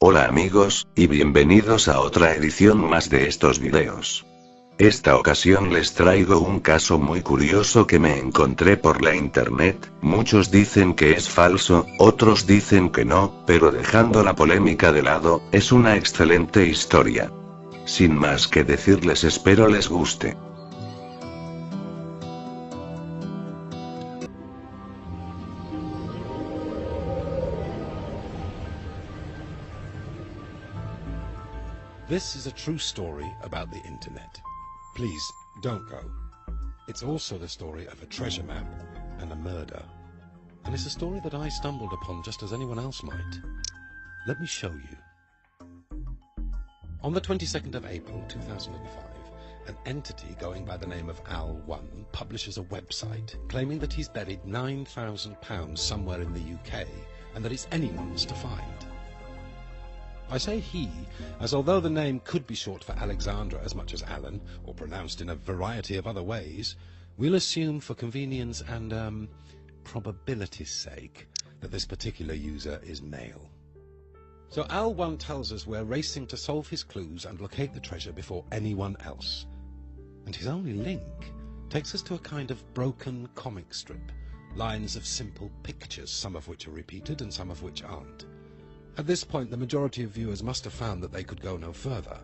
Hola amigos, y bienvenidos a otra edición más de estos videos. Esta ocasión les traigo un caso muy curioso que me encontré por la internet, muchos dicen que es falso, otros dicen que no, pero dejando la polémica de lado, es una excelente historia. Sin más que decirles, espero les guste. This is a true story about the internet. Please, don't go. It's also the story of a treasure map and a murder. And it's a story that I stumbled upon just as anyone else might. Let me show you. On the 22nd of April 2005, an entity going by the name of Al1 publishes a website claiming that he's buried £9,000 somewhere in the UK and that it's anyone's to find. I say he, as although the name could be short for Alexandra as much as Alan, or pronounced in a variety of other ways, we'll assume for convenience and, probability's sake, that this particular user is male. So Al1 tells us we're racing to solve his clues and locate the treasure before anyone else. And his only link takes us to a kind of broken comic strip, lines of simple pictures, some of which are repeated and some of which aren't. At this point, the majority of viewers must have found that they could go no further.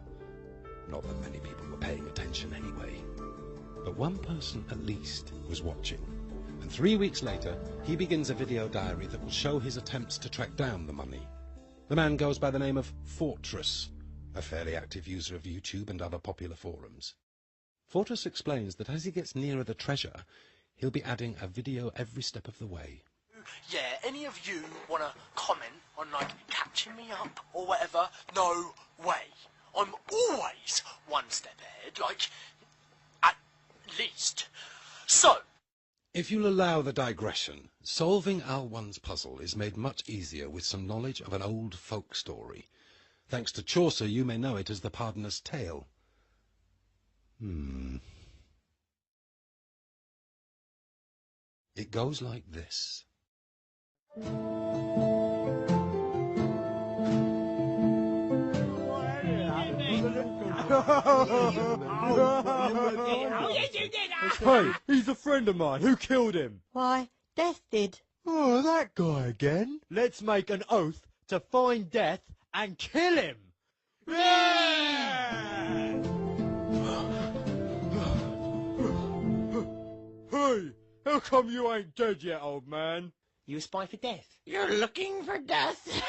Not that many people were paying attention anyway. But one person at least was watching. And 3 weeks later, he begins a video diary that will show his attempts to track down the money. The man goes by the name of Fortress, a fairly active user of YouTube and other popular forums. Fortress explains that as he gets nearer the treasure, he'll be adding a video every step of the way. Yeah, any of you want to comment on, like, catching me up or whatever? No way. I'm always one step ahead, like, at least. So, if you'll allow the digression, solving Al1's puzzle is made much easier with some knowledge of an old folk story. Thanks to Chaucer, you may know it as the Pardoner's Tale. It goes like this. Hey, he's a friend of mine. Who killed him? Why, Death did. Oh, that guy again. Let's make an oath to find Death and kill him. Yeah! Hey, how come you ain't dead yet, old man? you spy for Death? You're looking for Death?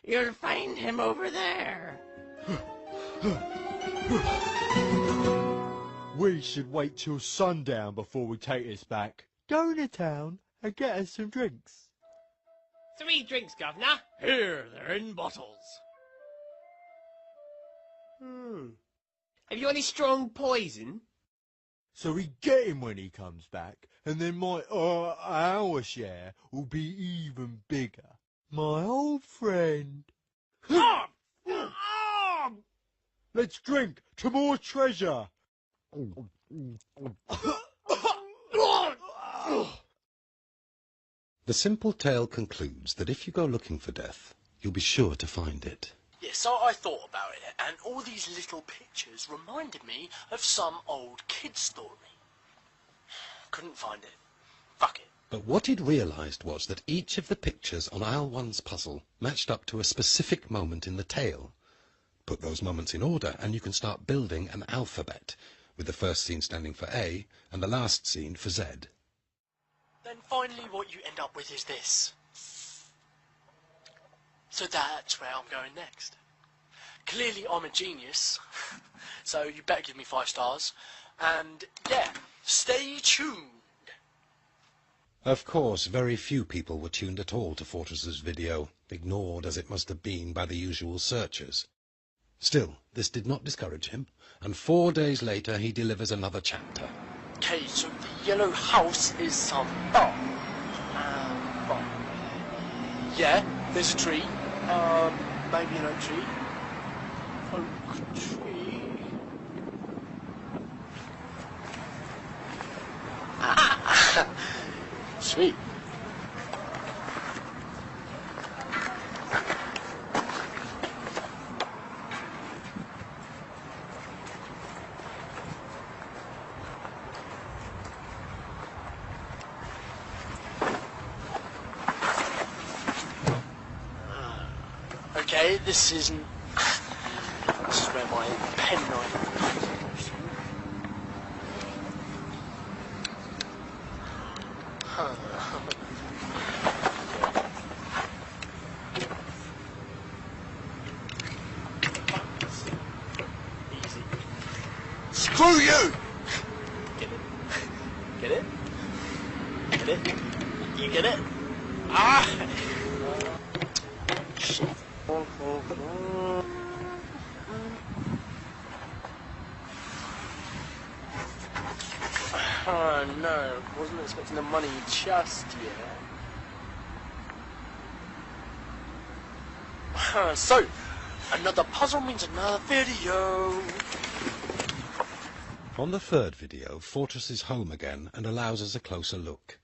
You'll find him over there. We should wait till sundown before we take this back. Go to town and get us some drinks. 3 drinks, Governor. Here, they're in bottles. Have you any strong poison? So we get him when he comes back, and then our share will be even bigger. My old friend. Let's drink to more treasure. The simple tale concludes that if you go looking for Death, you'll be sure to find it. Yeah, so I thought about it, and all these little pictures reminded me of some old kid's story. Couldn't find it. Fuck it. But what he'd realised was that each of the pictures on Al1's puzzle matched up to a specific moment in the tale. Put those moments in order and you can start building an alphabet, with the first scene standing for A and the last scene for Z. Then finally what you end up with is this. So that's where I'm going next. Clearly I'm a genius, so you better give me 5 stars. And yeah, stay tuned. Of course, very few people were tuned at all to Fortress's video, ignored as it must have been by the usual searchers. Still, this did not discourage him, and 4 days later he delivers another chapter. Okay, so the yellow house is some bar. Yeah, there's a tree. Maybe an oak tree. Oak tree. Sweet. okay, this is where my penknife comes in. Easy. Screw you! Get it? Get it? Get it? You get it? Ah! Shit. Oh no, wasn't expecting the money just yet. So, another puzzle means another video. On the third video, Fortress is home again and allows us a closer look.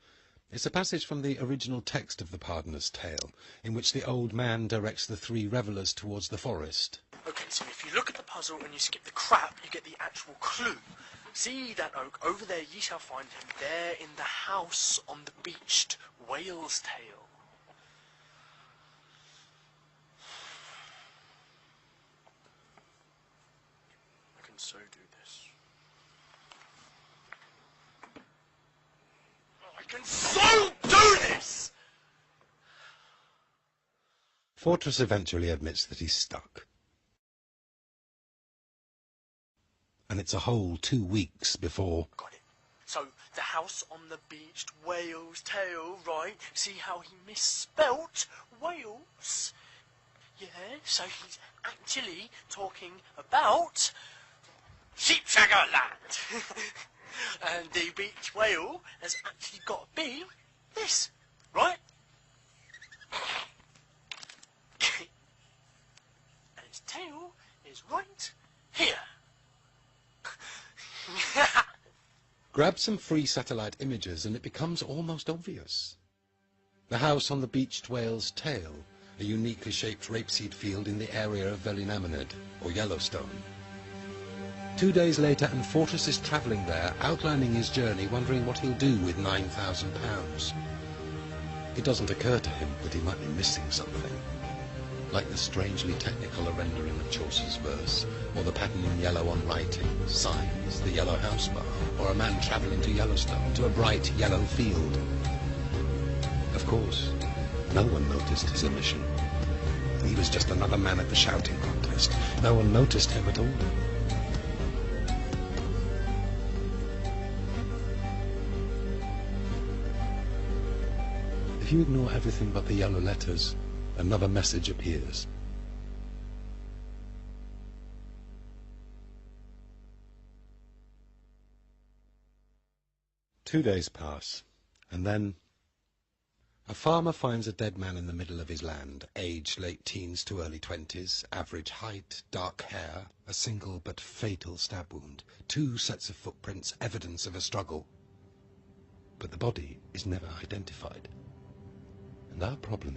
It's a passage from the original text of the Pardoner's Tale, in which the old man directs the three revellers towards the forest. Okay, so if you look at the puzzle and you skip the crap, you get the actual clue. See that oak, over there ye shall find him, there in the house on the beached whale's tail. I can so do this. I can so do this! Fortress eventually admits that he's stuck. And it's a whole 2 weeks before... Got it. So, the house on the beached whale's tail, right? See how he misspelt whales? Yeah, so he's actually talking about Sheepshagger Land. And the beach whale has actually got to be this, right? And its tail is right here. Grab some free satellite images and it becomes almost obvious. The house on the beached whale's tail, a uniquely shaped rapeseed field in the area of Velinaminid, or Yellowstone. 2 days later, and Fortress is travelling there, outlining his journey, wondering what he'll do with £9,000. It doesn't occur to him that he might be missing something, like the strangely technical rendering of Chaucer's verse, or the pattern in yellow on writing, signs, the yellow house bar, or a man travelling to Yellowstone, to a bright yellow field. Of course, no one noticed his omission. He was just another man at the shouting contest. No one noticed him at all. If you ignore everything but the yellow letters, another message appears. Two days pass, and then a farmer finds a dead man in the middle of his land, age late teens to early 20s, average height, dark hair, a single but fatal stab wound, 2 sets of footprints, evidence of a struggle. But the body is never identified. And our problem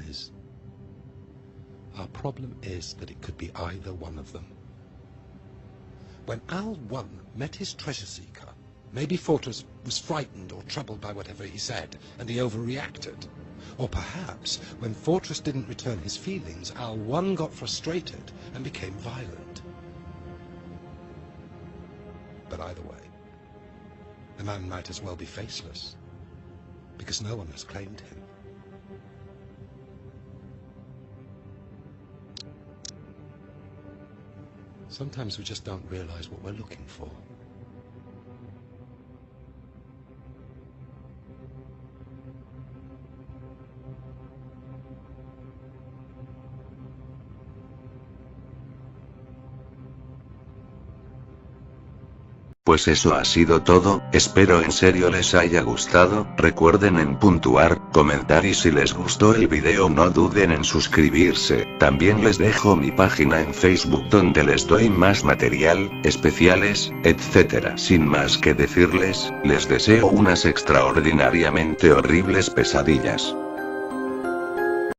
is that it could be either one of them. When Al1 met his treasure seeker, maybe Fortress was frightened or troubled by whatever he said, and he overreacted. Or perhaps, when Fortress didn't return his feelings, Al1 got frustrated and became violent. But either way, the man might as well be faceless, because no one has claimed him. Sometimes we just don't realize what we're looking for. Pues eso ha sido todo, espero en serio les haya gustado, recuerden en puntuar, comentar y si les gustó el video no duden en suscribirse, también les dejo mi página en Facebook donde les doy más material, especiales, etc. Sin más que decirles, les deseo unas extraordinariamente horribles pesadillas.